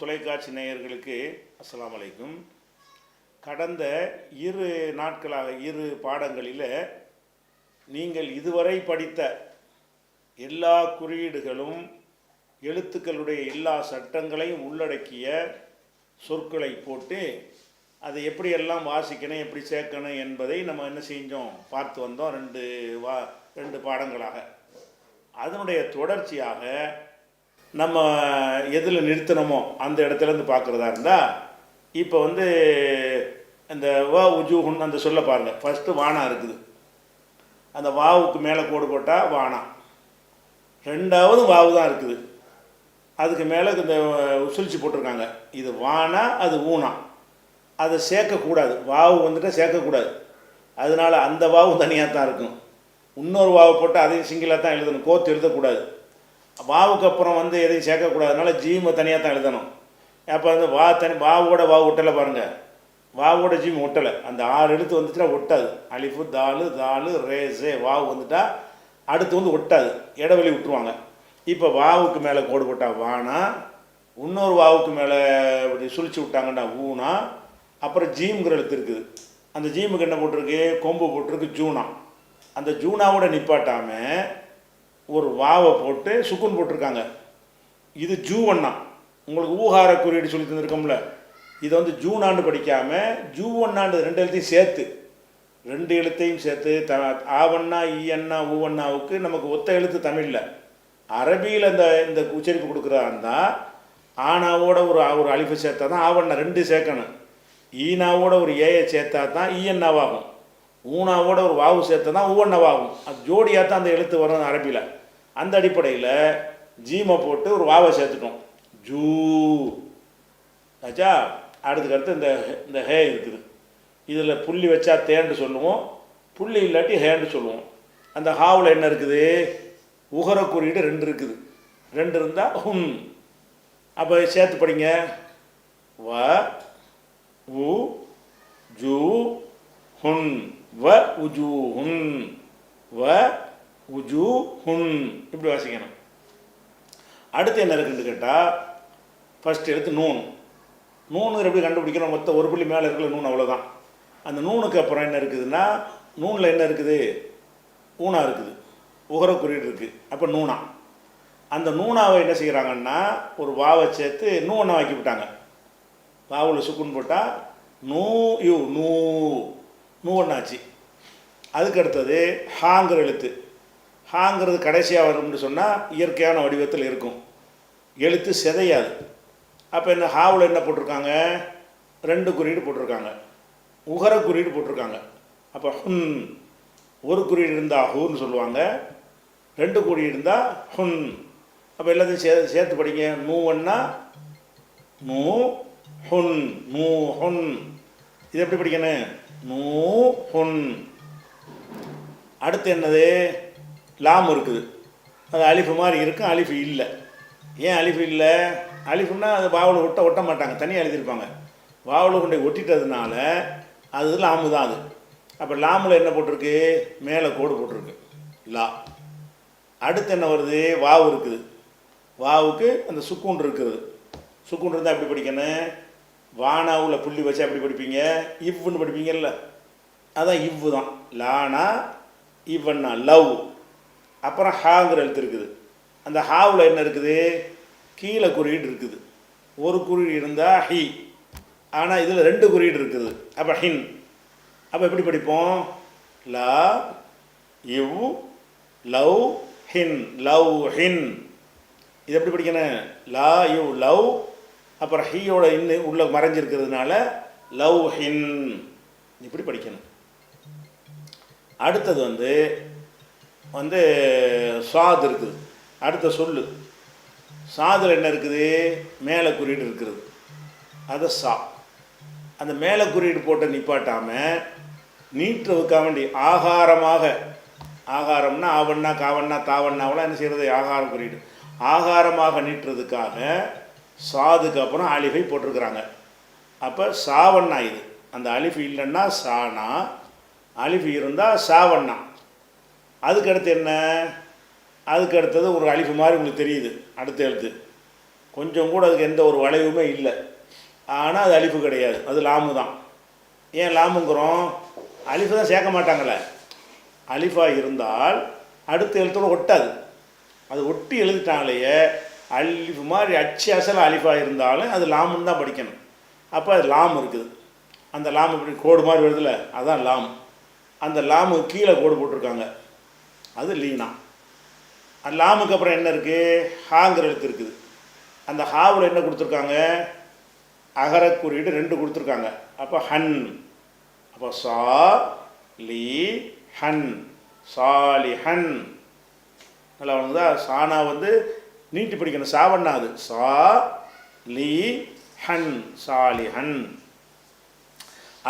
தொலைக்காட்சி நேயர்களுக்கு அஸ்ஸலாமு அலைக்கும். கடந்த 2 நாட்களாக 2 பாடங்களில் நீங்கள் இதுவரை படித்த எல்லா குறியீடுகளும் எழுத்துக்களுடைய எல்லா சட்டங்களையும் உள்ளடக்கிய சொற்களை போட்டு அதை எப்படியெல்லாம் வாசிக்கணும், எப்படி சேர்க்கணும் என்பதை நம்ம என்ன செஞ்சோம், பார்த்து வந்தோம் 2 பாடங்களாக. அதனுடைய தொடர்ச்சியாக நம்ம எதில் நிறுத்தினமோ அந்த இடத்துலேருந்து பார்க்குறதா இருந்தால், இப்போ இந்த வ உஜூஹுன் அந்த சொல்ல பாருங்கள். ஃபஸ்ட்டு வானா இருக்குது, அந்த வாவுக்கு மேலே கோடு போட்டால் வானா, ரெண்டாவது வாவு தான் இருக்குது, அதுக்கு மேலே இந்த உசுழிச்சு போட்டிருக்காங்க. இது வானா, அது ஊனா, அதை சேர்க்கக்கூடாது. வாவு வந்துட்டால் சேர்க்கக்கூடாது. அதனால் அந்த வாவு தனியாக தான் இருக்கும். இன்னொரு வாவை போட்டு அதையும் சிங்கிளாக தான் எழுதணும், கோத்து எழுதக்கூடாது. வாவுக்கு அப்புறம் எதையும் சேர்க்கக்கூடாதுனால ஜீமை தனியாக தான் எழுதணும். அப்போ வாவோட வாவு ஒட்டலை பாருங்கள், வாவோட ஜீம் ஒட்டலை. அந்த 6 எழுத்து வந்துச்சுன்னா ஒட்டாது. அலிஃபு தாலு ரேசே வாவு வந்துட்டால் அடுத்து ஒட்டாது, இடைவெளி விட்டுருவாங்க. இப்போ வாவுக்கு மேலே கோடு போட்டால் வானா, இன்னொரு வாவுக்கு மேலே இப்படி சுழிச்சு விட்டாங்கன்னா ஊனா, அப்புறம் ஜீம்ங்கிற எழுத்து இருக்குது. அந்த ஜீமுக்கு என்ன போட்டிருக்கு, கொம்பு போட்டிருக்கு ஜூனா. அந்த ஜூனாவோட நிப்பாட்டாமல் ஒரு வாவை போட்டு சுக்குன் போட்டிருக்காங்க. இது ஜூவண்ணா. உங்களுக்கு ஊகார குறியீடு சொல்லி தந்துருக்கோம்ல, இதை ஜூனாண்டு படிக்காமல் ஜூவண்ணாண்டு 2 எழுத்தையும் சேர்த்து 2 எழுத்தையும் சேர்த்து ஆவண்ணா ஈயண்ணா ஊவண்ணாவுக்கு நமக்கு ஒத்த எழுத்து தமிழில். அரபியில் இந்த உச்சரிப்பு கொடுக்குறதா இருந்தால் ஆனாவோட ஒரு அலிஃபை சேர்த்தா தான் ஆவண்ணா 2 சேர்க்கணும். ஈனாவோட ஒரு ஏயை சேர்த்தா தான் ஈயண்ணாவாகும். ஊனாவோட ஒரு வாவு சேர்த்தா தான் ஊவண்ணாவாகும். அது ஜோடியாக தான் அந்த எழுத்து வரும் அரபியில். அந்த அடிப்படையில் ஜீமை போட்டு ஒரு வாவை சேர்த்துட்டோம், ஜூ ஆச்சா. அடுத்துக்கடுத்து இந்த ஹே இருக்குது. இதில் புள்ளி வச்சா தேண்டு சொல்லுவோம், புள்ளி இல்லாட்டி ஹேண்டு சொல்லுவோம். அந்த ஹாவில் என்ன இருக்குது, உகர குறியீடு 2 இருக்குது. 2 இருந்தால் ஹுன். அப்போ சேர்த்து படிங்க. வ உ ஜூ ஹுன், வ உஜூ ஹுன், வ உஜூ ஹுன், இப்படி வாசிக்கணும். அடுத்து என்ன இருக்குன்னு கேட்டால், ஃபஸ்ட் எழுத்து நூன். நூனு எப்படி கண்டுபிடிக்கணும், மொத்தம் ஒரு புள்ளி மேலே இருக்கிற நூன், அவ்வளோதான். அந்த நூனுக்கு அப்புறம் என்ன இருக்குதுன்னா, நூனில் என்ன இருக்குது, ஊனா இருக்குது, உகர குறியீடு இருக்குது. அப்போ நூனா. அந்த நூனாவை என்ன செய்கிறாங்கன்னா ஒரு வாவை சேர்த்து நூன்னா வாக்கி விட்டாங்க. வாவில் சுக்குன்னு போட்டால் நூ யூ நூ நூன்னாச்சு. அதுக்கு அடுத்தது ஹாங்கிற எழுத்து. ஹாங்கிறது கடைசியாக வரும்னு சொன்னால் இயற்கையான வடிவத்தில் இருக்கும், எழுத்து சிதையாது. அப்போ என்ன ஹாவில் என்ன போட்டிருக்காங்க, 2 குறியீடு போட்டிருக்காங்க, உகர குறியீடு போட்டிருக்காங்க. அப்போ ஹுன், ஒரு குறியீடு இருந்தால் ஹூன்னு சொல்லுவாங்க, 2 குறியீடு இருந்தால் ஹுன். அப்போ எல்லாத்தையும் சேர்த்து படிங்க. நூவன்னா நூ ஹுன், நூ ஹுன். இது எப்படி படிக்கணும், நூ ஹுன். அடுத்து என்னது, லாம் இருக்குது. அது அலிஃபு மாதிரி இருக்கும், அலிஃபு இல்லை. ஏன் அலிஃபு இல்லை, அலிஃபுன்னா அது வாவில் ஒட்ட மாட்டாங்க, தனியாக எழுதியிருப்பாங்க. வாவில் கொண்டு ஒட்டிட்டதுனால அது லாமு தான் அது. அப்போ லாமில் என்ன போட்டிருக்கு, மேலே கோடு போட்டிருக்கு, லா. அடுத்து என்ன வருது, வாவு இருக்குது. வாவுக்கு அந்த சுக்கூன் இருக்குது. சுக்கூன் இருந்தால் எப்படி படிக்கணும், வானாவில் புள்ளி வச்சா எப்படி படிப்பீங்க, இவ்வுன்னு படிப்பீங்கல்ல, அதான் இவ்வு தான். Lana இவன்னா love. அப்புறம் ஹாங்கிற எழுத்து இருக்குது. அந்த ஹாவில் என்ன இருக்குது, கீழே குறியீடு இருக்குது. ஒரு குறியீடு இருந்தால் ஹி, ஆனால் இதில் 2 குறியீடு இருக்குது. அப்போ ஹின். அப்போ எப்படி படிப்போம், லா இவ் லவ் ஹின், லவ் ஹின். இது எப்படி படிக்கணும், லா யூ லவ், அப்புறம் ஹீயோட இன்னும் உள்ள மறைஞ்சிருக்கிறதுனால லவ் ஹின், இப்படி படிக்கணும். அடுத்தது சாது இருக்குது. அடுத்த சொல்லு சாதில் என்ன இருக்குது, மேலே குறியீடு இருக்கிறது, அது சா. அந்த மேலே குறியீடு போட்டு நிப்பாட்டாமல் நீட்டுறதுக்காக வேண்டி ஆகாரமாக, ஆகாரம்னா ஆவண்ணா காவண்ணா தாவண்ணாவெல்லாம் என்ன செய்கிறது, ஆகார குறியீடு. ஆகாரமாக நீட்டுறதுக்காக சாதுக்கு அப்புறம் அலிஃபை போட்டிருக்கிறாங்க. அப்போ சாவண்ணா இது. அந்த அலிஃபு இல்லைன்னா சானா, அலிஃபு இருந்தால் சாவண்ணா. அதுக்கடுத்து என்ன, அதுக்கு அடுத்தது ஒரு அலிஃபு மாதிரி உங்களுக்கு தெரியுது, அடுத்த எழுத்து கொஞ்சம் கூட அதுக்கு எந்த ஒரு வளைவுமே இல்லை. ஆனால் அது அலிஃபு கிடையாது, அது லாமு தான். ஏன் லாமுங்கிறோம்? அலிஃபு தான் சேர்க்க மாட்டாங்களே. அலிஃபாக இருந்தால் அடுத்த எழுத்தோடு ஒட்டாது, அது ஒட்டி எழுதிட்டாங்களையே. அலிஃபு மாதிரி அச்சு அசல் அலிஃபாக இருந்தாலும் அது லாமுன்னு தான் படிக்கணும். அப்போ அது லாம் இருக்குது. அந்த லாம் இப்படி கோடு மாதிரி வருதுல்ல, அதுதான் லாம். அந்த லாமு கீழே கோடு போட்டிருக்காங்க, அது லீனா. அந்த லாமுக்கு அப்புறம் என்ன இருக்குது? ஹாங்கிற எழுத்து இருக்குது. அந்த ஹாவில் என்ன கொடுத்துருக்காங்க? அகர குறியீடு 2 கொடுத்துருக்காங்க. அப்போ ஹன். அப்போ சா லி ஹன், சாலி ஹன். நல்லா வந்துதா? சானா வந்து நீட்டி படிக்கணும், சாவண்ணா. அது சா லி ஹன், சாலி ஹன்.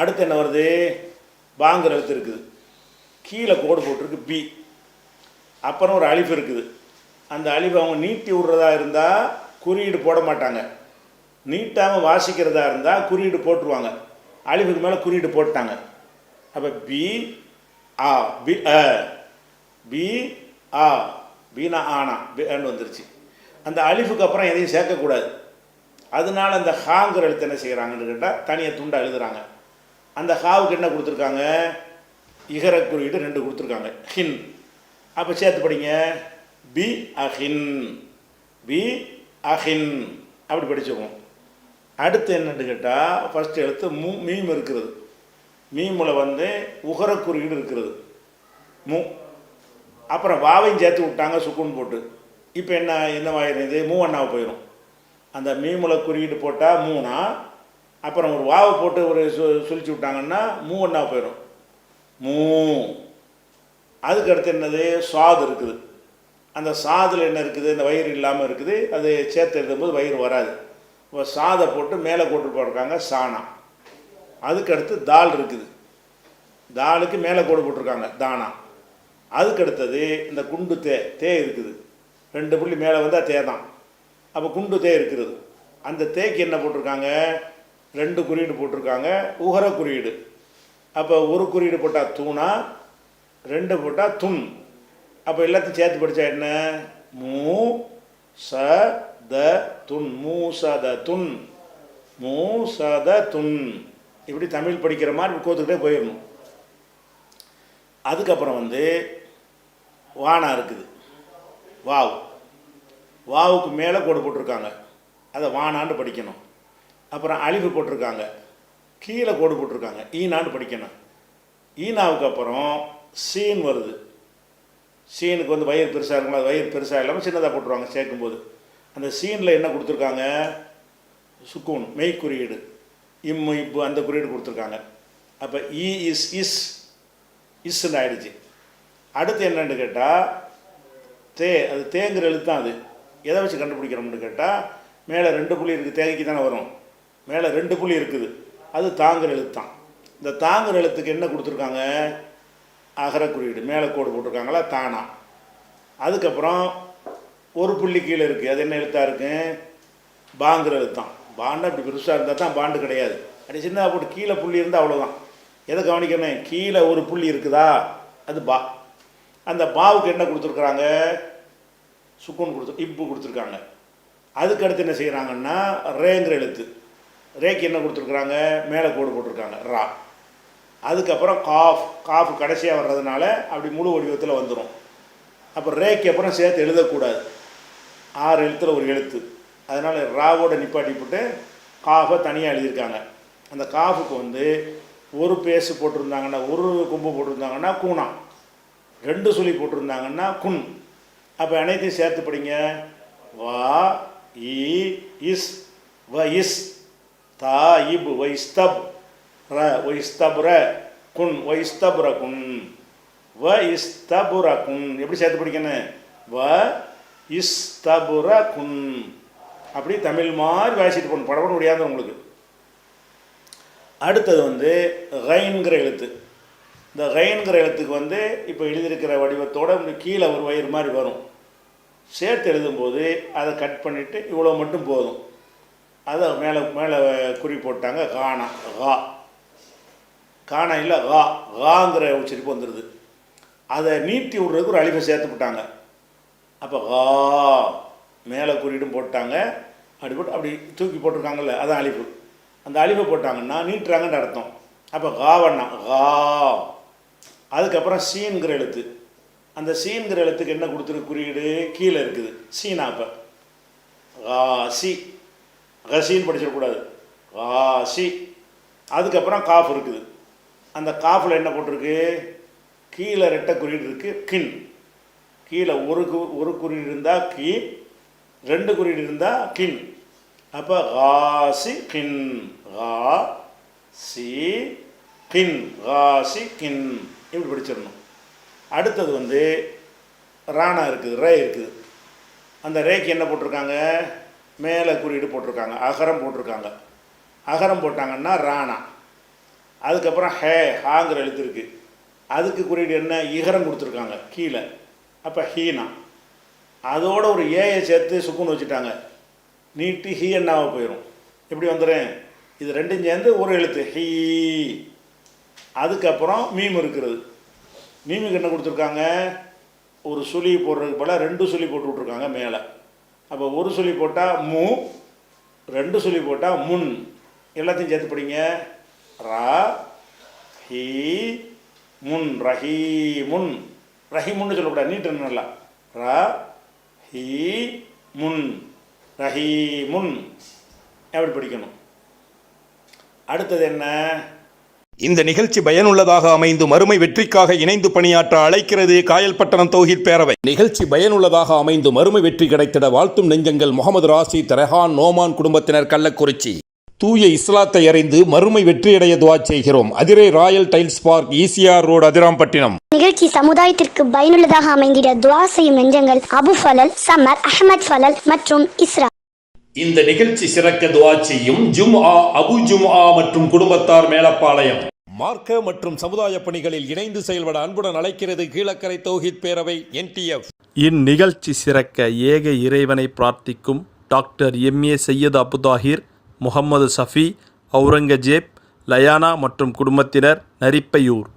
அடுத்து என்ன வருது? பாங்கிற எழுத்து இருக்குது, கீழே கோடு போட்டிருக்கு பி. அப்புறம் ஒரு அலிஃப் இருக்குது. அந்த அலிஃப் அவங்க நீட்டி விடுறதா இருந்தால் குறியீடு போட மாட்டாங்க, நீட்டாமல் வாசிக்கிறதா இருந்தால் குறியீடு போட்டுருவாங்க. அலிஃபுக்கு மேலே குறியீடு போட்டாங்க. அப்போ பி ஆ, பி அ, பி ஆ, பீனா ஆனா பின்னு வந்துருச்சு. அந்த அலிஃபுக்கு அப்புறம் எதையும் சேர்க்கக்கூடாது. அதனால அந்த ஹாங்கிற எழுத்து என்ன செய்கிறாங்கன்னு கேட்டால் தனியாக துண்டை எழுதுகிறாங்க. அந்த ஹாவுக்கு என்ன கொடுத்துருக்காங்க? இகர குறியீடு 2 கொடுத்துருக்காங்க, ஹின். அப்போ சேர்த்து படிங்க, பி அஹின், பி அஹின், அப்படி படிச்சுக்குவோம். அடுத்து என்னன்னு கேட்டால் ஃபஸ்ட்டு எழுத்து மீம் இருக்கிறது. மீமில் வந்து உகர குறியீடு இருக்கிறது, மு. அப்புறம் வாவையும் சேர்த்து விட்டாங்க சுக்குன் போட்டு. இப்போ என்னவாயிருது? மூவண்ணாவை போயிடும். அந்த மீமில் குறியீடு போட்டால் மூணா, அப்புறம் ஒரு வாவை போட்டு ஒரு சுழிச்சு விட்டாங்கன்னா மூவண்ணாவை போயிடும், மூ. அதுக்கு அடுத்து என்னது? சாது இருக்குது. அந்த சாதில் என்ன இருக்குது? இந்த வயிறு இல்லாமல் இருக்குது, அது சேர்த்து எழுதும்போது வயிறு வராது. இப்போ சாதை போட்டு மேலே போட்டு போட்டிருக்காங்க, சாணா. அதுக்கு அடுத்து தால் இருக்குது, தாலுக்கு மேலே கோடு போட்டிருக்காங்க, தானா. அதுக்கு அடுத்தது இந்த குண்டு தே இருக்குது, 2 புள்ளி மேலே வந்தால் தே தான். அப்போ குண்டு தே இருக்கிறது. அந்த தேக்கு என்ன போட்டிருக்காங்க? 2 குறியீடு போட்டிருக்காங்க, உகர குறியீடு. அப்போ ஒரு குறியீடு போட்டால் தூணா, 2 போட்டால் துன். அப்போ எல்லாத்தையும் சேர்த்து படித்தா என்ன? மூ ச த துன், மூ ச த துன், மூ ச த துன். இப்படி தமிழ் படிக்கிற மாதிரி கோத்துக்கிட்டே போயிடணும். அதுக்கப்புறம் வந்து வானா இருக்குது, வாவ். வாவுக்கு மேலே கோடு போட்டிருக்காங்க, அதை வானான்னு படிக்கணும். அப்புறம் அலிஃபு போட்டிருக்காங்க, கீழே கோடு போட்டிருக்காங்க, ஈனான்னு படிக்கணும். ஈனாவுக்கு அப்புறம் சீன் வருது. சீனுக்கு வந்து வயிறு பெருசாக இருக்கும்போது அது வயிறு பெருசாக இல்லாமல் சின்னதாக போட்டுருவாங்க சேர்க்கும்போது. அந்த சீனில் என்ன கொடுத்துருக்காங்க? சுக்கூன், மெய் குறியீடு, இம்மு இப்பு அந்த குறியீடு கொடுத்துருக்காங்க. அப்போ இ இஸ் இஸ் இஸ்ன்னு ஆயிடுச்சு. அடுத்து என்னன்னு கேட்டால் தே, அது தேங்கிற எழுத்து தான். அது எதை வச்சு கண்டுபிடிக்கிறோம்னு கேட்டால் மேலே 2 புள்ளி இருக்குது, தேகைக்கு தானே வரும். மேலே 2 புள்ளி இருக்குது, அது தாங்குற எழுத்து தான். இந்த தாங்குற எழுத்துக்கு என்ன கொடுத்துருக்காங்க? அகர குறியீடு, மேலே கோடு போட்டிருக்காங்களா, தானா. அதுக்கப்புறம் ஒரு புள்ளி கீழே இருக்குது, அது என்ன எழுத்தாக இருக்கு? பாங்கிற எழுத்து தான். பாண்டா இப்படி பெருசாக இருந்தால் தான் பாண்டு கிடையாது. அப்படி சின்னதாக போட்டு கீழே புள்ளி இருந்தால் அவ்வளோதான். எதை கவனிக்கணும்? கீழே ஒரு புள்ளி இருக்குதா, அது பா. அந்த பாவுக்கு என்ன கொடுத்துருக்குறாங்க? சுக்குன் இப்பு கொடுத்துருக்காங்க. அதுக்கு அடுத்து என்ன செய்கிறாங்கன்னா ரேங்கிற எழுத்து, ரேக்கு என்ன கொடுத்துருக்குறாங்க? மேலே கோடு போட்டிருக்காங்க, ரா. அதுக்கப்புறம் காஃப், காஃப் கடைசியாக வர்றதுனால அப்படி முழு வடிவத்தில் வந்துடும். அப்புறம் ரேக்கு அப்புறம் சேர்த்து எழுதக்கூடாது, 6 எழுத்தில் ஒரு எழுத்து. அதனால் ராவோட நிப்பாட்டி போட்டு காஃபை தனியாக எழுதியிருக்காங்க. அந்த காஃபுக்கு வந்து ஒரு பேசு போட்டிருந்தாங்கன்னா, ஒரு கொம்பு போட்டிருந்தாங்கன்னா கூனா, 2 சுழி போட்டிருந்தாங்கன்னா குன். அப்போ அனைத்தையும் சேர்த்து படிங்க. வா இ இஸ் வ இஸ், தா இப் வ இஸ்தப் ர வ இஸ்தப்ர குன் வ இஸ்தப்ர குன் வ இஸ்தபுர குன். எப்படி சேர்த்து படிக்கணும்? வ இஸ்தபுர குன். அப்படி தமிழ் மாதிரி வாசிட்டு போகணும், படப்பட முடியாது உங்களுக்கு. அடுத்தது வந்து ரைன்கிற எழுத்து. இந்த ரைன்கிற எழுத்துக்கு வந்து இப்போ எழுதியிருக்கிற வடிவத்தோடு கீழே ஒரு வயிறு மாதிரி வரும். சேர்த்து எழுதும்போது அதை கட் பண்ணிவிட்டு இவ்வளோ மட்டும் போதும். அதை மேலே மேலே குறி போட்டாங்க, கானா. கா கானா இல்லை, கா, காங்கிற உச்சரிப்பு வந்துடுது. அதை நீட்டி விட்றதுக்கு ஒரு அலிஃபை சேர்த்து விட்டாங்க. அப்போ கா மேலே குறியீடும் போட்டாங்க, அப்படி போட்டு அப்படி தூக்கி போட்டிருக்காங்கல்ல, அதான் அலிஃபு. அந்த அலிஃபை போட்டாங்கன்னா நீட்டுறாங்கன்னு அர்த்தம். அப்போ காவண்ணா கா. அதுக்கப்புறம் சீன்கிற எழுத்து, அந்த சீன்கிற எழுத்துக்கு என்ன கொடுத்துருக்கு குறியீடு, கீழே இருக்குது சீனா. அப்போ காசி, கசின்னு படிச்சிடக்கூடாது, காசி. அதுக்கப்புறம் காஃப் இருக்குது, அந்த காஃபில் என்ன போட்டிருக்கு, கீழே ரெட்டை குறியீடு இருக்குது கின். கீழே ஒரு குறியீடு இருந்தால் கீ, 2 குறியீடு இருந்தால் கின். அப்போ காசி கின், கா சி கின், காசி கின், இப்படி படிச்சிடணும். அடுத்தது ராணா இருக்குது, ரே இருக்குது. அந்த ரேக்கு என்ன போட்டிருக்காங்க, மேலே குறியீடு போட்டிருக்காங்க, அகரம் போட்டிருக்காங்க. அகரம் போட்டாங்கன்னா ராணா. அதுக்கப்புறம் ஹாங்கிற எழுத்து இருக்குது, அதுக்கு குறியீடு என்ன, இகரம் கொடுத்துருக்காங்க கீழே. அப்போ ஹீனா. அதோட ஒரு ஏயை சேர்த்து சுக்குன்னு வச்சுட்டாங்க, நீட்டு ஹீ என்னாவை போயிடும். எப்படி வந்துடுறேன், இது 2ம் சேர்ந்து ஒரு எழுத்து ஹீ. அதுக்கப்புறம் மீம் இருக்கிறது, மீமுக்கு என்ன கொடுத்துருக்காங்க, ஒரு சுழி போடுறதுக்கு போல் 2 சுழி போட்டு விட்ருக்காங்க மேலே. அப்போ ஒரு சுழி போட்டால் மூ, 2 சுழி போட்டால் முன். எல்லாத்தையும் சேர்த்து படிங்க, ரா ஹீ முன், ரஹீ முன். ரஹீமுன்னு சொல்லக்கூடாது, நீட்டு நல்லா, ரா ஹீ முன், ரஹீ முன், எப்படி படிக்கணும். அடுத்தது என்ன, இந்த நிகழ்ச்சி பயனுள்ளதாக அமைந்து மறுமை வெற்றிக்காக இணைந்து பணியாற்ற அழைக்கிறது காயல்பட்டணம் தௌஹீத் பேரவை. நிகழ்ச்சி பயனுள்ளதாக அமைந்து மறுமை வெற்றி கிடைத்திட வாழ்த்தும் நெஞ்சங்கள் முகமது ராசித், ரெஹான், நோமான் குடும்பத்தினர், கள்ளக்குறிச்சி. தூய இஸ்லாத்தை அறிந்து மறுமை வெற்றியடைய துவா செய்கிறோம். Adirai Royal tiles park, ECR road, Adirampattinam. நிகழ்ச்சி சமுதாயத்திற்கு பயனுள்ளதாக அமைந்திட துவா செய்யும் நெஞ்சங்கள் அபு ஃபலல், சமர், அஹமத் ஃபலல் மற்றும் இஸ்ரா. இந்த நிகழ்ச்சி சிறக்க துவா செய்யும் ஜும்ஆ அபு ஜும்ஆ மற்றும் குடும்பத்தார், மேலப்பாளையம். மார்க்க மற்றும் சமுதாய பணிகளில் இணைந்து செயல்பட அன்புடன் அழைக்கிறது கீழக்கரை தௌஹீத் பேரவை, NTF. இந்நிகழ்ச்சி சிறக்க ஏக இறைவனை பிரார்த்திக்கும் டாக்டர் MA சையத் அபு தாஹிர், முகமது சஃபி, அவுரங்கஜேப், லயானா மற்றும் குடும்பத்தினர், Narippaiyur.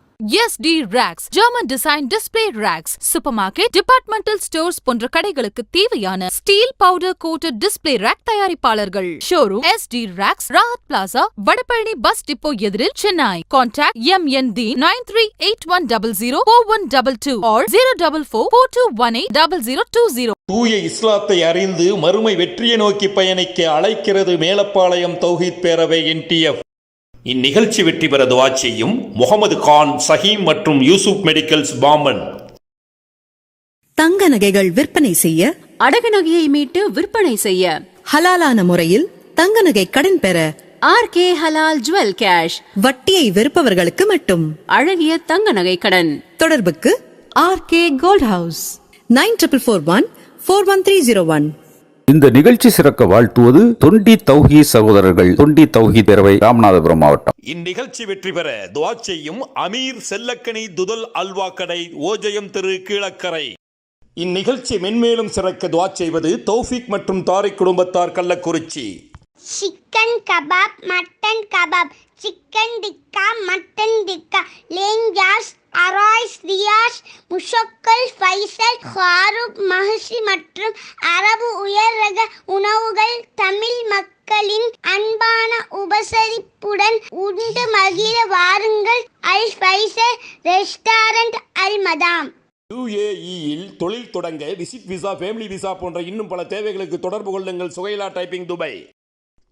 SD Racks, German Design Display Racks, Supermarket, Departmental Stores போன்ற கடைகளுக்கு தேவையான steel powder coated display rack தயாரிப்பாளர்கள். Showroom SD Racks, Rahat Plaza, Vadapalani bus depot எதிரில், சென்னை. Contact MND 9381004122 or 04442180020. தூய இஸ்லாத்தை அறிந்து மறுமை வெற்றியை நோக்கி பயணிக்க அழைக்கிறது மேலப்பாளையம் தௌஹீத் பேரவை, NTF. இந்நிகழ்ச்சி வெற்றி பெற துவா செய்யும் முகமது கான், சஹீம் மற்றும் யூசுப் மெடிக்கல்ஸ், பாம்பன். தங்க நகைகள் விற்பனை செய்ய, அடகு நகையை மீட்டு விற்பனை செய்ய, ஹலாலான முறையில் தங்க நகை கடன் பெற RK ஹலால் ஜுவல் கேஷ். வட்டியை வெறுப்பவர்களுக்கு மட்டும் அழகிய தங்க நகை கடன். தொடர்புக்கு RK கோல்ட் ஹவுஸ், 9441411301. இந்த நிகழ்ச்சி சிறக்க வாழ்த்துவது தொண்டி தௌஹீத் சகோதரர்கள், தொண்டி தௌஹீத் பேரவை, ராமநாதபுரம் மாவட்டம். இந்நிகழ்ச்சி வெற்றி பெற துவா செய்யும் அமீர் செல்லக்கனி துதல் அல்வா கடை, ஓஜயம் தெரு, கீழக்கரை. இந்நிகழ்ச்சி மென்மேலும் சிறக்க துவா செய்வது தௌஃபிக் மற்றும் தாரிக் குடும்பத்தார், Kallakurichi. Chicken kebab, mutton kebab, chicken tikka, mutton tikka, லேஞ்சாஸ், அராய்ஸ், ரியாஸ், முஷக்கல், ஃபைசல், ஃபாரூக், மஹசி மற்றும் அரபு உயர் ரக உணவுகள் தமிழ் மக்களின் அன்பான உபசரிப்புடன் உண்டு மகிழ வாருங்கள். அல் ஃபைசல் ரெஸ்டாரண்ட், அல் மதாம். UAE-யில் தொழில் தொடங்க விசிட் விசா, ஃபேமிலி விசா போன்ற இன்னும் பல தேவைகளுக்கு தொடர்பு கொள்ளுங்கள். சுகைலா டைப்பிங், துபாய்.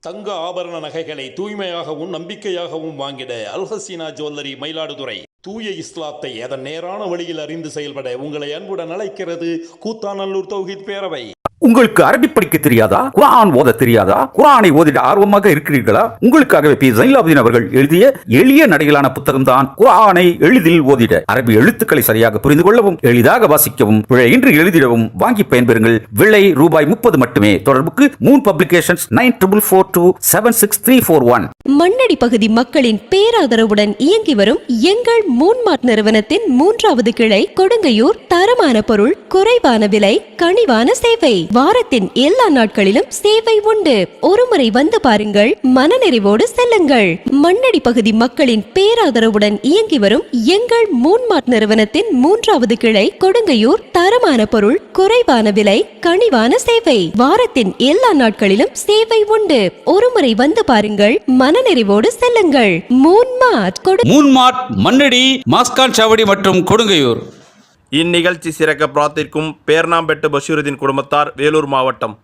தங்க ஆபரண நகைகளை தூய்மையாகவும் நம்பிக்கையாகவும் வாங்கிட அல்ஹசீனா ஜுவல்லரி, மயிலாடுதுறை. தூய இஸ்லாத்தை அதன் நேரான வழியில் அறிந்து செயல்பட உங்களை அன்புடன் அழைக்கிறது கூத்தாநல்லூர் தௌஹீத் பேரவை. உங்களுக்கு அரபி படிக்க தெரியாதா? குர்ஆன் ஓத தெரியாதா? குர்ஆனை ஓதிட ஆர்வமாக இருக்கிறீர்களா? உங்களுக்காகவே பி ஜைனுலாப்தீன் அவர்கள் எழுதிய எளிய நடையிலான புத்தகம் தான் குர்ஆனை எளிதில் ஓதிட. அரபி எழுத்துக்களை சரியாக புரிந்து கொள்ளவும், எளிதாக வாசிக்கவும், பிழையின்றி எழுதிடவும் வாங்கி பயன்பெறுங்கள். விலை ₹30 மட்டுமே. தொடர்புக்கு மூன் பப்ளிகேஷன்ஸ், 9442763341. மண்ணடி பகுதி மக்களின் பேராதரவுடன் இயங்கி வரும் எங்கள் மூன்மார்ட் நிறுவனத்தின் 3வது கிளை, கொடுங்கையூர். தரமான பொருள், குறைவான விலை, கனிவான சேவை. வாரத்தின் எல்லா நாட்களிலும் சேவை உண்டு. ஒருமுறை வந்து பாருங்கள், மனநிறைவோடு செல்லுங்கள். மண்ணடி பகுதி மக்களின் பேராதரவுடன் இயங்கி வரும் எங்கள் மூன்மார்ட் நிறுவனத்தின் 3வது கிளை கொடுங்கையூர். தரமான பொருள், குறைவான விலை, கனிவான சேவை. வாரத்தின் எல்லா நாட்களிலும் சேவை உண்டு. ஒருமுறை வந்து பாருங்கள், மனநிறைவோடு செல்லுங்கள். மூன்மார்ட் மண்ணடி, மாஸ்கான் சாவடி மற்றும் கொடுங்கையூர். இந்நிகழ்ச்சி சிறக்க பிரார்த்திக்கும் பேர்ணாம்பெட்டு பஷீருதீன் குடும்பத்தார், வேலூர் மாவட்டம்.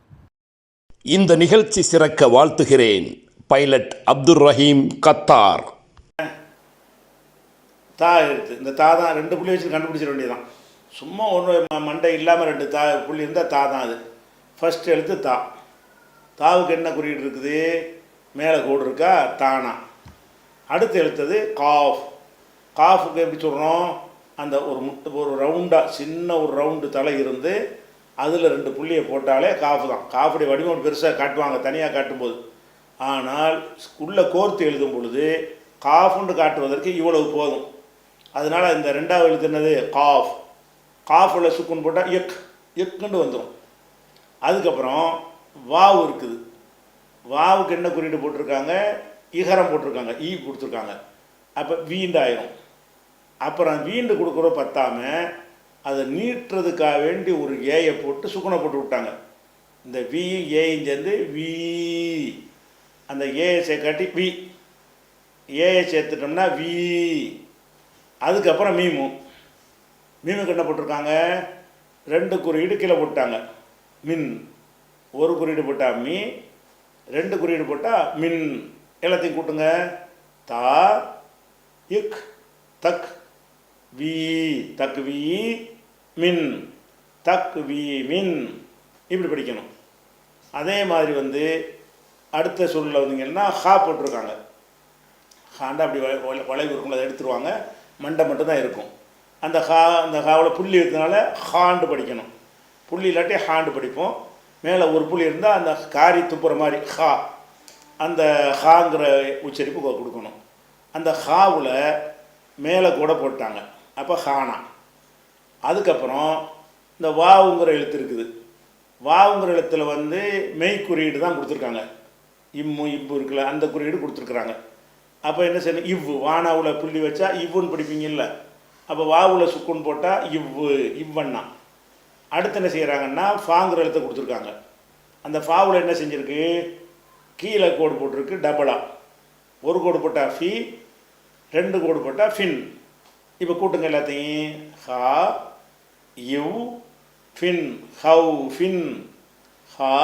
இந்த நிகழ்ச்சி சிறக்க வாழ்த்துகிறேன். Pilot Abdul Rahim, Qatar. தா எழுத்து, இந்த தா தான் 2 புள்ளி வச்சு கண்டுபிடிச்சிட வேண்டியதான். சும்மா ஒன்று மண்டை இல்லாமல் 2 தா புள்ளி இருந்தால் தா தான் அது. ஃபஸ்ட் எழுத்து தா. தாவுக்கு என்ன குறியீடு இருக்குது? மேலே கோடு இருக்கா? தானா. அடுத்து எழுத்தது காஃப். காஃபுக்கு எப்படி சொல்கிறோம்? அந்த ஒரு ரவுண்டாக சின்ன ஒரு ரவுண்டு தலை இருந்து அதில் 2 புள்ளியை போட்டாலே காஃபு தான். காஃபுடைய வடிவம் பெருசாக காட்டுவாங்க தனியாக காட்டும்போது. ஆனால் உள்ளே கோர்த்து எழுதும் பொழுது காஃபுன்னு காட்டுவதற்கு இவ்வளவு போதும். அதனால் இந்த 2வது எழுத்து என்னது? காஃப். காஃபில் சுக்குன்னு போட்டால் எக்குன்னு வந்துடும். அதுக்கப்புறம் வாவு இருக்குது. வாவுக்கு என்ன குறியீடு போட்டிருக்காங்க? இகரம் போட்டிருக்காங்க, ஈ கொடுத்துருக்காங்க. அப்போ வீண்டு ஆயிரும். அப்புறம் வீண்டு கொடுக்குற பத்தாமல் அதை நீட்டுறதுக்காக வேண்டி ஒரு ஏயை போட்டு சுக்குனை போட்டு விட்டாங்க. இந்த வி ஏயும் சேர்ந்து வி, அந்த ஏயை சேர்க்காட்டி வி, ஏயை சேர்த்துட்டோம்னா வி. அதுக்கப்புறம் மீமு. மீமுக்கு என்ன போட்டிருக்காங்க? 2 குறியீடு கீழே போட்டாங்க. மின். ஒரு குறியீடு போட்டால் மீ, 2 குறியீடு போட்டால் மின். எல்லாத்தையும் கூட்டுங்க. தா, இக், தக், வி, தக் வி, மின், தக் வி மின். இப்படி படிக்கணும். அதே மாதிரி அடுத்த சொல்லில் வந்தீங்கன்னா ஹா போட்டிருக்காங்க. ஹாண்டா அப்படி வளைவு இருக்கும், அதை எடுத்துருவாங்க. மண்டை மட்டும்தான் இருக்கும். அந்த ஹாவில் புள்ளி இருக்கிறதுனால ஹாண்டு படிக்கணும். புள்ளி இல்லாட்டி ஹாண்டு படிப்போம். மேலே ஒரு புள்ளி இருந்தால் அந்த காரி துப்புற மாதிரி ஹா, அந்த ஹாங்கிற உச்சரிப்பு கொடுக்கணும். அந்த ஹாவில் மேலே கூட போட்டாங்க. அப்போ ஹானா. அதுக்கப்புறம் இந்த வாவுங்கிற எழுத்து இருக்குது. வாவுங்கிற எழுத்தில் மெய் குறியீடு தான் கொடுத்துருக்காங்க. இம்மு இப்பு இருக்குல்ல, அந்த குறியீடு கொடுத்துருக்குறாங்க. அப்போ என்ன செய்யணும்? இவ்வு. வானாவில் புள்ளி வச்சா இவ்வுன்னு படிப்பீங்கல்ல. அப்போ வாவில் சுக்குன்னு போட்டால் இவ்வு, இவ்வண்ணா. அடுத்து என்ன செய்கிறாங்கன்னா ஃபாங்கிற எழுத்தை கொடுத்துருக்காங்க. அந்த ஃபாவில் என்ன செஞ்சுருக்கு? கீழே கோடு போட்டிருக்கு டபுளாக. ஒரு கோடு போட்டால் ஃபி, 2 கோடு போட்டால் ஃபின். இப்போ கூட்டுங்க எல்லாத்தையும். ஹா, இவ், ஃபின், ஹவ், ஃபின். ஹா,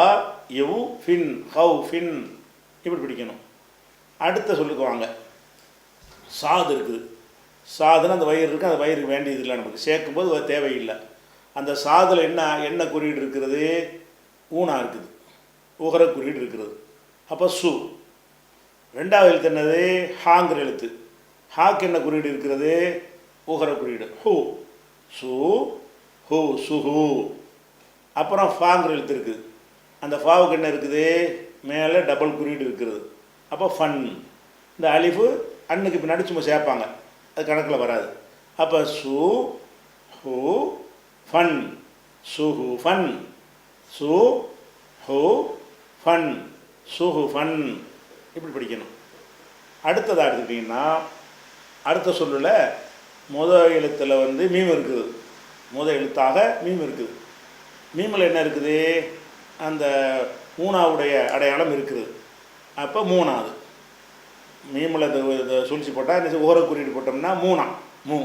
இவ், ஃபின், ஹவ், ஃபின். இப்படி பிடிக்கணும். அடுத்த சொல்லுக்குவாங்க. சாது இருக்குது. சாதுன்னு அந்த வயிறு இருக்குது. அந்த வயிறுக்கு வேண்டியது இல்லை, நமக்கு சேர்க்கும்போது அது தேவையில்லை. அந்த சாதில் என்ன குறியீடு இருக்கிறது? ஊனா இருக்குது, உகர குறியீடு இருக்கிறது. அப்போ சு. 2வது எழுத்து என்னது? ஹாங்கிற எழுத்து. ஹாக்கு என்ன குறியீடு இருக்கிறது? உகர குறியீடு. ஹூ, சு, ஹூ, சுஹு. அப்புறம் ஃபாங்கிற எழுத்து இருக்குது. அந்த ஃபாவுக்கு என்ன இருக்குது? மேலே டபுள் குறியீடு இருக்கிறது. அப்போ ஃபன். இந்த அலிஃபு அன்னுக்கு பின்னாடி சும்மா சேர்ப்பாங்க, அது கணக்கில் வராது. அப்போ சு, ஹூ, ஃபன், சுஹு ஃபன், சு, ஹூ, ஃபன், சுஹு ஃபன். இப்படி படிக்கணும். அடுத்ததாக எடுத்துக்கிட்டிங்கன்னா அடுத்த சொல்லில் முதல் எழுத்தில் மீம் இருக்குது. முதல் எழுத்தாக மீம் இருக்குது. மீமில் என்ன இருக்குது? அந்த மூணாவுடைய அடையாளம் இருக்குது. அப்போ 3வது மீமில் இந்த சுழிச்சு போட்டால் என்ன ஓர குறியீடு போட்டோம்னா மூணா, மூ.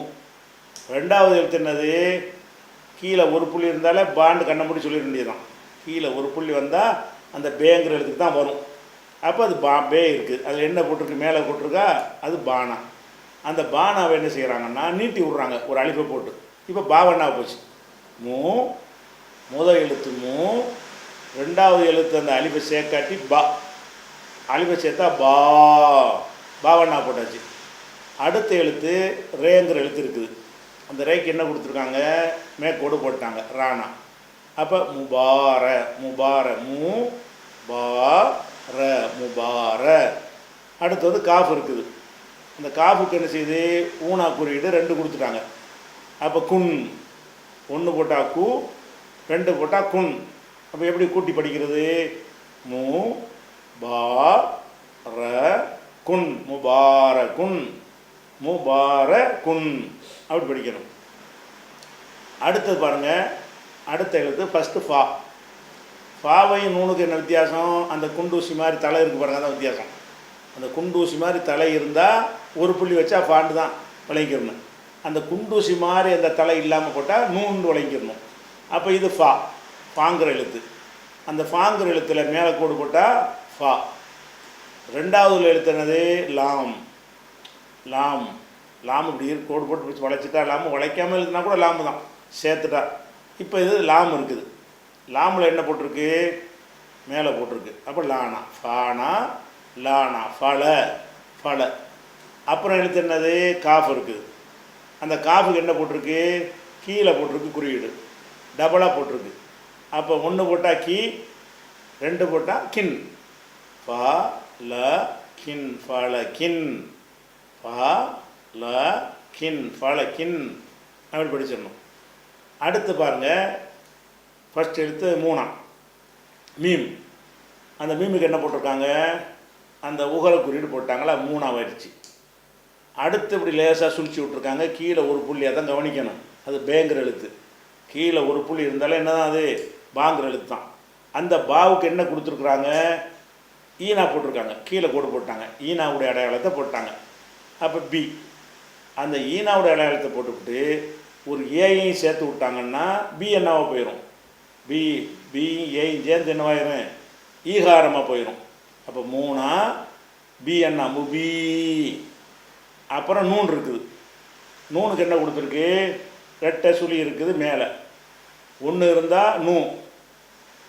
2வது எழுத்து என்னது? கீழே ஒரு புள்ளி இருந்தாலே பாண்டு கண்ணை மூடி சொல்லிட வேண்டியதுதான். கீழே ஒரு புள்ளி வந்தால் அந்த பேங்கிற எழுத்துக்கு தான் வரும். அப்போ அது பே இருக்குது. அதில் என்ன போட்டிருக்கு? மேலே போட்டிருக்கா, அது பானா. அந்த பானாவை என்ன செய்கிறாங்கன்னா நீட்டி விட்றாங்க ஒரு அழிப்பை போட்டு. இப்போ பாவண்ணா போச்சு. மூ, முதல் எழுத்து மூ, 2வது எழுத்து அந்த அழிப்பை சேர்க்காட்டி பா, அழிப்பை சேர்த்தா பா, பாவண்ணா போட்டாச்சு. அடுத்த எழுத்து ரேங்கிற எழுத்து இருக்குது. அந்த ரேக்கு என்ன கொடுத்துருக்காங்க? மேற்கோடு போட்டாங்க, ராணா. அப்போ முபார, முபார, மூ பா ர, முபார. அடுத்தது காஃப் இருக்குது. அந்த காஃபுக்கு என்ன செய்யுது? ஊனா குறியீடு 2 கொடுத்துட்டாங்க. அப்போ குன். 1 போட்டால் கு, 2 போட்டால் குன். அப்போ எப்படி கூட்டி படிக்கிறது? மு பா ர குன், முபாரகுன், முபாரகுன் அப்படி படிக்கணும். அடுத்தது பாருங்கள், அடுத்த எழுத்து ஃபஸ்ட்டு ஃபா. ஃபாவையும் நூனுக்கு என்ன வித்தியாசம்? அந்த குண்டூசி மாதிரி தலை இருக்குது பாருங்கள், அதான் வித்தியாசம். அந்த குண்டூசி மாதிரி தலை இருந்தால் ஒரு புள்ளி வச்சா ஃபாண்டு தான் விளங்கிக்கணும். அந்த குண்டூசி மாதிரி அந்த தலை இல்லாமல் போட்டால் நூன்னு விளங்கிக்கணும். அப்போ இது ஃபா, ஃபாங்கிற எழுத்து. அந்த ஃபாங்கிற எழுத்தில் மேலே கோடு போட்டால் ஃபா. ரெண்டாவது எழுத்து என்னது? லாம். லாம், லாம் இப்படி கோடு போட்டு பிடிச்சி வளைச்சிட்டா லாமு, வளைக்காமல் இருக்குன்னா கூட லாமு தான் சேர்த்துட்டா. இப்போ இது லாம் இருக்குது. லாமில் என்ன போட்டிருக்கு? மேலே போட்டிருக்கு. அப்போ லானா, ஃபானா, லானா, ஃபல, ஃபல. அப்புறம் எழுத்து என்னது? காஃப் இருக்குது. அந்த காஃபுக்கு என்ன போட்டிருக்கு? கீழே போட்டிருக்கு குறியீடு, டபுளாக போட்டிருக்கு. அப்போ 1 போட்டால் கீ, 2 போட்டால் கின். ஃபா ல கின், ஃபல கின், ஃபா ல கின், ஃபல கின் அப்படி படிச்சிடணும். அடுத்து பாருங்கள், ஃபஸ்ட் எழுத்து மூணா, மீம். அந்த மீமுக்கு என்ன போட்டிருக்காங்க? அந்த உகர குறியீடு போட்டாங்களா, மூணாவாயிடுச்சு. அடுத்து இப்படி லேசாக சுழிச்சு விட்ருக்காங்க, கீழே ஒரு புள்ளி, அதான் கவனிக்கணும். அது பேங்கிற எழுத்து. கீழே ஒரு புள்ளி இருந்தாலும் என்ன தான் அது? பாங்கிற எழுத்து தான். அந்த பாவுக்கு என்ன கொடுத்துருக்குறாங்க? ஈனா போட்டிருக்காங்க, கீழே கோடு போட்டாங்க, ஈனாவுடைய அடையாளத்தை போட்டாங்க. அப்போ பி. அந்த ஈனாவுடைய அடையாளத்தை போட்டுவிட்டு ஒரு ஏயையும் சேர்த்து விட்டாங்கன்னா பி என்னவாக போயிடும்? பி, பி ஏயும் சேர்ந்து என்னவாயிரும்? ஈகாரமாக போயிடும். அப்போ மூணா, பி என்ன? முபி. அப்புறம் நூன் இருக்குது. நூனுக்கு என்ன கொடுத்துருக்கு? ரெட்டை சுழி இருக்குது மேலே. 1 இருந்தால் நூ,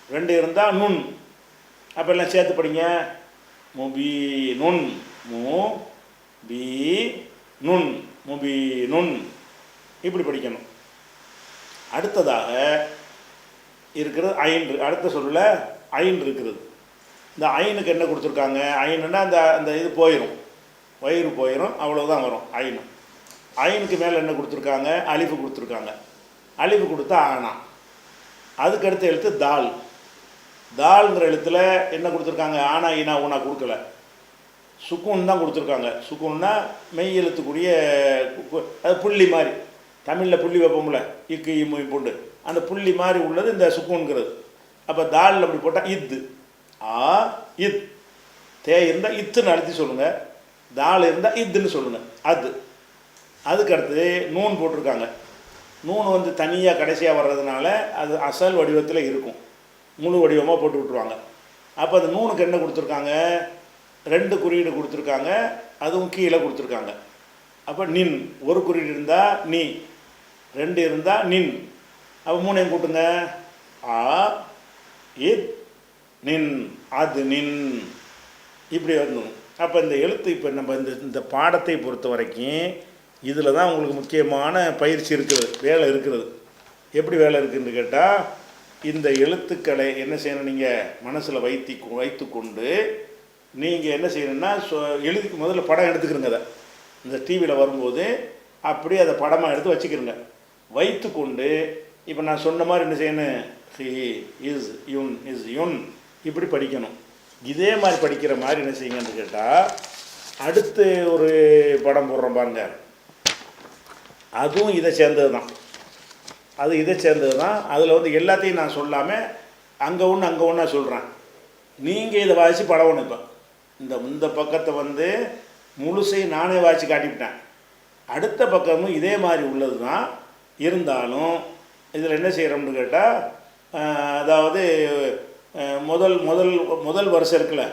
2 இருந்தால் நுண். அப்போ எல்லாம் சேர்த்து படிங்க. முபி நுண், மு பி நுண், முபி நுண் இப்படி படிக்கணும். அடுத்ததாக இருக்கிறது ஐன். அடுத்த சொல்ல ஐன் இருக்கிறது. இந்த ஐனுக்கு என்ன கொடுத்துருக்காங்க? ஐனுன்னா அந்த அந்த இது போயிடும், வயிறு போயிடும், அவ்வளோதான் வரும் ஐனு. ஐனுக்கு மேலே என்ன கொடுத்துருக்காங்க? அலிஃபு கொடுத்துருக்காங்க. அலிஃபு கொடுத்தா ஆனா. அதுக்கடுத்த எழுத்து தால். தால்ங்கிற எழுத்தில் என்ன கொடுத்துருக்காங்க? ஆனா ஈனா ஊனா கொடுக்கல, சுக்கூன் தான் கொடுத்துருக்காங்க. சுக்கூன்னா மெய் எழுத்துக்கூடிய, அது புள்ளி மாதிரி. தமிழில் புள்ளி வைப்போம்ல, இக்கு இம்மு புண்டு, அந்த புள்ளி மாதிரி உள்ளது இந்த சுக்கூன்கிறது. அப்போ தால் அப்படி போட்டால் இத்து, ஆ இத். தே இருந்தால் இத்துன்னு அழுத்தி சொல்லுங்கள், தால் இருந்தால் இத்துன்னு சொல்லுங்கள். அது அதுக்கடுத்து நூன் போட்டிருக்காங்க. நூன் வந்து தனியாக கடைசியாக வர்றதுனால அது அசல் வடிவத்தில் இருக்கும், முழு வடிவமாக போட்டு விட்ருவாங்க. அப்போ அந்த நூனுக்கு என்ன கொடுத்துருக்காங்க? 2 குறியீடு கொடுத்துருக்காங்க, அதுவும் கீழே கொடுத்துருக்காங்க. அப்போ நின், ஒரு குறியீடு இருந்தால் நீ, 2 இருந்தால் நின். அப்போ 3ஐயும் கூட்டுங்க. ஆ இத் நின், அது நின் இப்படி வரணும். அப்போ இந்த எழுத்து இப்போ நம்ம இந்த பாடத்தை பொறுத்த வரைக்கும் இதில் தான் உங்களுக்கு முக்கியமான பயிற்சி இருக்கிறது, வேலை இருக்கிறது. எப்படி வேலை இருக்குதுன்னு கேட்டால், இந்த எழுத்துக்களை என்ன செய்யணும்? நீங்கள் மனசில் வைத்து கொண்டு நீங்கள் என்ன செய்யணும்னா எழுதி முதல்ல படம் எடுத்துக்கிறங்க. அதை இந்த டிவியில் வரும்போது அப்படியே அதை படமாக எடுத்து வச்சுக்கிறங்க. வைத்து கொண்டு இப்போ நான் சொன்ன மாதிரி என்ன செய்யணும்? He is Yun, is Yun இப்படி படிக்கணும். இதே மாதிரி படிக்கிற மாதிரி என்ன செய்யுங்கன்னு கேட்டால், அடுத்து ஒரு படம் போடுறோம் பாருங்க, அதுவும் இதை சேர்ந்தது தான். அது இதை சேர்ந்தது தான். அதில் வந்து எல்லாத்தையும் நான் சொல்லாமல் அங்கே ஒன்று அங்கே ஒன்றா சொல்கிறேன். நீங்கள் இதை வாசித்து படவணும். இப்போ இந்த பக்கத்தை வந்து முழுசையும் நானே வாசித்து காட்டிவிட்டேன். அடுத்த பக்கமும் இதே மாதிரி உள்ளது தான். இருந்தாலும் இதில் என்ன செய்கிறோம்னு கேட்டால், அதாவது முதல் வருஷம் இருக்குல்ல,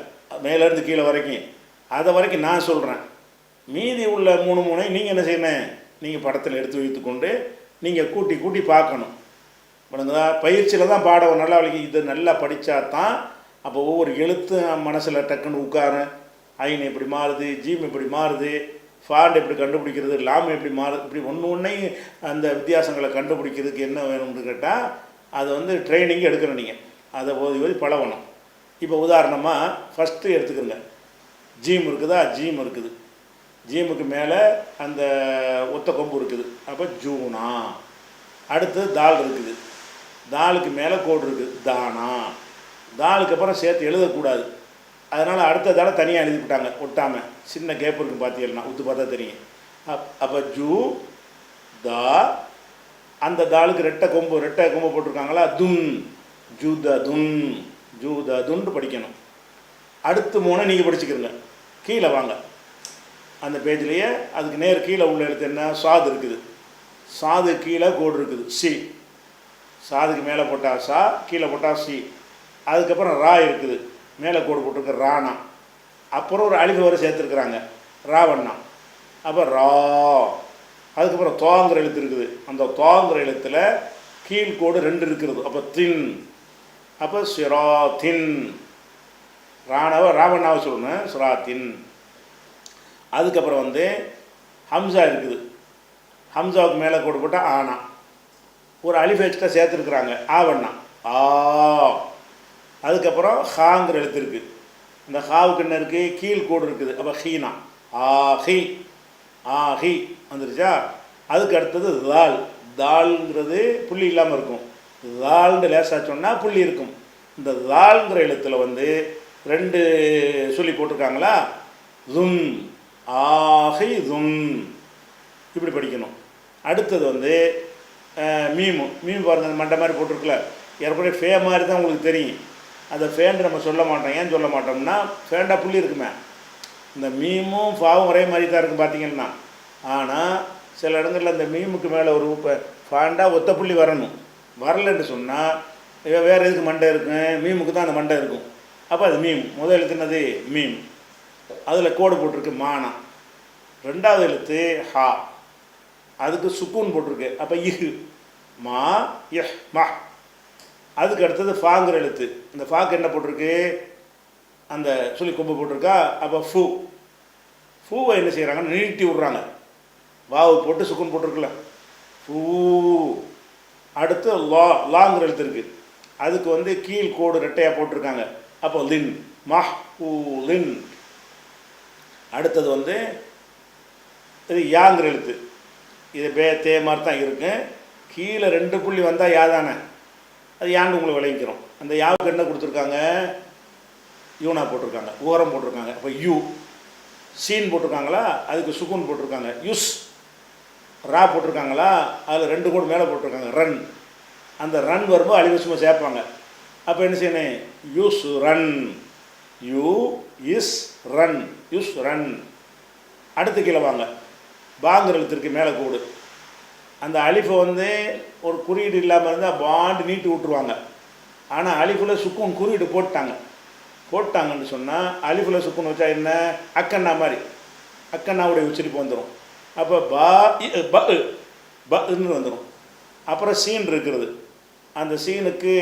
மேலேருந்து கீழே வரைக்கும், அதை வரைக்கும் நான் சொல்கிறேன். மீதி உள்ள 3 நீங்கள் என்ன செய்யணும்? நீங்கள் படத்தில் எடுத்து வைத்து கொண்டு நீங்கள் கூட்டி பார்க்கணும். பண்ணுங்கதா பயிற்சியில் தான் பாடம் நல்லா வலிக்கு. இது நல்லா படித்தா தான் அப்போ ஒவ்வொரு எழுத்து மனசில் டக்குன்னு உட்காரும். ஐன் எப்படி மாறுது, ஜீம் எப்படி மாறுது, ஃபாண்ட் எப்படி கண்டுபிடிக்கிறது, லாம் எப்படி மாறுது, இப்படி ஒன்றையும் அந்த வித்தியாசங்களை கண்டுபிடிக்கிறதுக்கு என்ன வேணும்னு கேட்டால், அதை வந்து ட்ரைனிங் எடுக்கணும். நீங்கள் அதை ஓதி பழகணும். இப்போ உதாரணமாக ஃபஸ்ட்டு எடுத்துக்கிறங்க. ஜீம் இருக்குதா? ஜீம் இருக்குது. ஜீமுக்கு மேலே அந்த ஒத்த கொம்பு இருக்குது. அப்போ ஜூனா. அடுத்து தால் இருக்குது. தாலுக்கு மேலே கோடு இருக்குது தானா. தாலுக்கு அப்புறம் சேர்த்து எழுதக்கூடாது. அதனால் அடுத்த தடவை தனியாக எழுதிவிட்டாங்க ஒட்டாமல். சின்ன கேப் இருக்குது பார்த்தீங்கன்னா உத்து பார்த்தா தெரியும். அப்போ ஜூ தா, அந்த தாலுக்கு ரெட்டை கொம்பு போட்டிருக்காங்களா, துன் ஜூத துன் ஜூத துன்னு படிக்கணும். அடுத்து 3 நீங்கள் படிச்சுக்கிறங்க. கீழே வாங்க, அந்த பேஜ்லேயே அதுக்கு நேர் கீழே உள்ள எழுத்து என்ன, சாது இருக்குது. சாது கீழே கோடு இருக்குது, சி. சாதுக்கு மேலே போட்டால் சா, கீழே போட்டால் சி. அதுக்கப்புறம் ரா இருக்குது, மேலே கோடு போட்டிருக்க ராணா. அப்புறம் ஒரு அலிஃப் வரை சேர்த்துருக்குறாங்க, ராவண்ணா. அப்போ ரா. அதுக்கப்புறம் தோங்கிற எழுத்து இருக்குது, அந்த தோங்கிற எழுத்தில் கீழ்கோடு 2 இருக்கிறது. அப்போ தின். அப்போ சிரா தின். ராவண்ணாவை சொல்லணும், சிராத்தின். அதுக்கப்புறம் ஹம்சா இருக்குது. ஹம்சாவுக்கு மேலே கோடு போட்டால் ஆனா. ஒரு அலிஃப் எக்ஸ்ட்ரா சேர்த்துருக்குறாங்க, ஆவண்ணா ஆ. அதுக்கப்புறம் ஹாங்கிற எழுத்து இருக்குது. இந்த ஹாவுக்கு என்ன இருக்குது, கீழ் கோடு இருக்குது. அப்போ ஹீனா ஆஹி ஆஹி வந்துருச்சா. அதுக்கு அடுத்தது தால். தால்ங்கிறது புள்ளி இல்லாமல் இருக்கும். தால்னு லேசாக சொன்னால் புள்ளி இருக்கும். இந்த தால்ங்கிற எழுத்தில் 2 சொல்லி போட்டிருக்காங்களா, துன் ஆஹி துன், இப்படி படிக்கணும். அடுத்தது மீமு. மீம் பாருங்கள், அந்த மண்டை மாதிரி போட்டிருக்குல்ல, ஏற்கனவே ஃபே மாதிரி தான் உங்களுக்கு தெரியும். அந்த ஃபேன்னு நம்ம சொல்ல மாட்டோம். ஏன் சொல்ல மாட்டோம்னா, ஃபேண்டா புள்ளி இருக்குமே. இந்த மீமும் ஃபாவும் ஒரே மாதிரி தான் இருக்கும் பார்த்தீங்கன்னா. ஆனால் சில இடங்களில் இந்த மீமுக்கு மேலே ஒரு ஃபேண்டா ஒத்த புள்ளி வரணும். வரலன்னு சொன்னால் வேறு எதுக்கு மண்டை இருக்கும், மீமுக்கு தான் அந்த மண்டை இருக்கும். அப்போ அது மீம். முதல் எழுத்து என்னது, மீம். அதில் கோடு போட்டிருக்கு மானா. 2வது எழுத்து ஹா, அதுக்கு சுக்கூன் போட்டிருக்கு. அப்போ இஹ் மா இஹ் மா. அதுக்கு அடுத்தது ஃபாங்கிற எழுத்து. இந்த ஃபாக்கு என்ன போட்டிருக்கு, அந்த சொல்லி கொம்பு போட்டிருக்கா. அப்போ ஃபூ. ஃபூவை என்ன செய்கிறாங்கன்னு நீட்டி விட்றாங்க. வாவு போட்டு சுக்கூன் போட்டிருக்குல்ல, ஃபூ. அடுத்து லாங்கிற எழுத்து இருக்குது. அதுக்கு கீழ் கோடு ரெட்டையாக போட்டிருக்காங்க. அப்போ லின் மஹ் ஊ லின். அடுத்தது இது யாங்கிற எழுத்து. இது தே மாதிரி தான் இருக்கு. கீழே 2 புள்ளி வந்தால் யா தானே, அது யான்னு உங்களுக்கு விளங்கிக்கிறோம். அந்த யாவுக்கு என்ன கொடுத்துருக்காங்க, யூனா போட்டிருக்காங்க, ஓரம் போட்டிருக்காங்க. அப்போ யூ. சீன் போட்டிருக்காங்களா, அதுக்கு சுக்கூன் போட்டிருக்காங்க. யுஸ். ரா போட்டிருக்காங்களா, அதில் 2 கோடு மேலே போட்டிருக்காங்க, ரன். அந்த ரன் வரும்போது அலிவசுமா சேர்ப்பாங்க. அப்போ என்ன செய்யணும், use run. You is run, use run. அடுத்து கீழே வாங்க, பாங்கிற எழுத்திற்கு மேலே கோடு. அந்த அலிஃபை ஒரு குறியீடு இல்லாமல் இருந்தால் பாண்டு நீட்டி விட்டுருவாங்க. ஆனால் அலிஃபில் சுக்கூன் குறியீடு போட்டாங்கன்னு சொன்னால், அலிஃபில் சுக்கூன் வச்சா என்ன, அக்கண்ணா மாதிரி, அக்கண்ணாவுடைய உச்சரிப்பு வந்துடும். அப்போ பன்னு வந்துடும். அப்புறம் சீன் இருக்கிறது. அந்த சீனுக்கு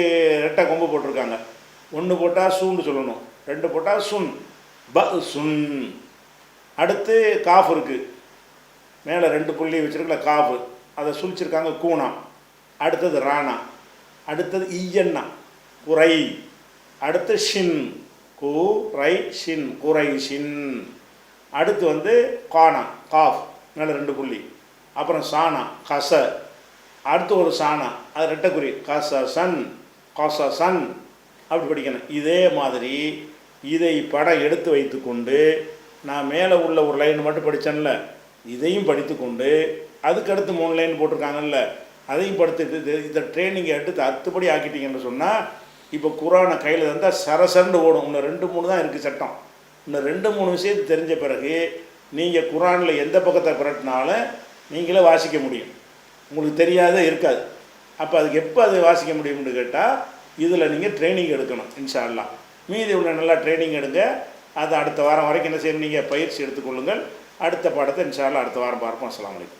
ரெட்டை கொம்பு போட்டிருக்காங்க. 1 போட்டால் சூன்னு சொல்லணும், 2 போட்டால் சுன், சுன். அடுத்து காஃப் இருக்குது, மேலே 2 புள்ளி வச்சுருக்கல காஃபு, அதை சுழிச்சிருக்காங்க, கூனா. அடுத்தது ராணா. அடுத்தது ஈயண்ணா, குறை. அடுத்து ஷின், கு ரை ஷின், குறை ஷின். அடுத்து கானா, காஃப், மேலே 2 புள்ளி. அப்புறம் சானா, கச. அடுத்து ஒரு சானா, அது ரெட்டக்குறி, கச சன், கச சன். அப்படி படிக்கணும். இதே மாதிரி இதை படம் எடுத்து வைத்து கொண்டு, நான் மேலே உள்ள ஒரு லைன் மட்டும் படித்தேன்ல, இதையும் படித்து கொண்டு, அதுக்கடுத்து 3 லைன் போட்டிருக்காங்கல்ல, அதையும் படுத்துட்டு இதை ட்ரைனிங்கை எடுத்து அத்துப்படி ஆக்கிட்டீங்கன்னு சொன்னால், இப்போ குரானை கையில் இருந்தால் சரசரண்டு ஓடும். இன்னும் 2-3 தான் இருக்குது சட்டம். இன்னும் 2-3 விஷயத்து தெரிஞ்ச பிறகு நீங்கள் குரானில் எந்த பக்கத்தை புரட்டினாலும் நீங்களே வாசிக்க முடியும். உங்களுக்கு தெரியாத இருக்காது. அப்போ அதுக்கு எப்போ அது வாசிக்க முடியும்னு கேட்டால், இதில் நீங்கள் ட்ரைனிங் எடுக்கணும். இன்ஷா அல்லாஹ் மீதி உள்ள நல்லா ட்ரைனிங் எடுங்க. அது அடுத்த வாரம் வரைக்கும் என்ன செய்யணும், நீங்கள் பயிற்சி எடுத்துக்கொள்ளுங்கள். அடுத்த பாடத்தை இன்ஷா அல்லாஹ் அடுத்த வாரம் பார்ப்போம். அஸ்ஸலாமு அலைக்கும்.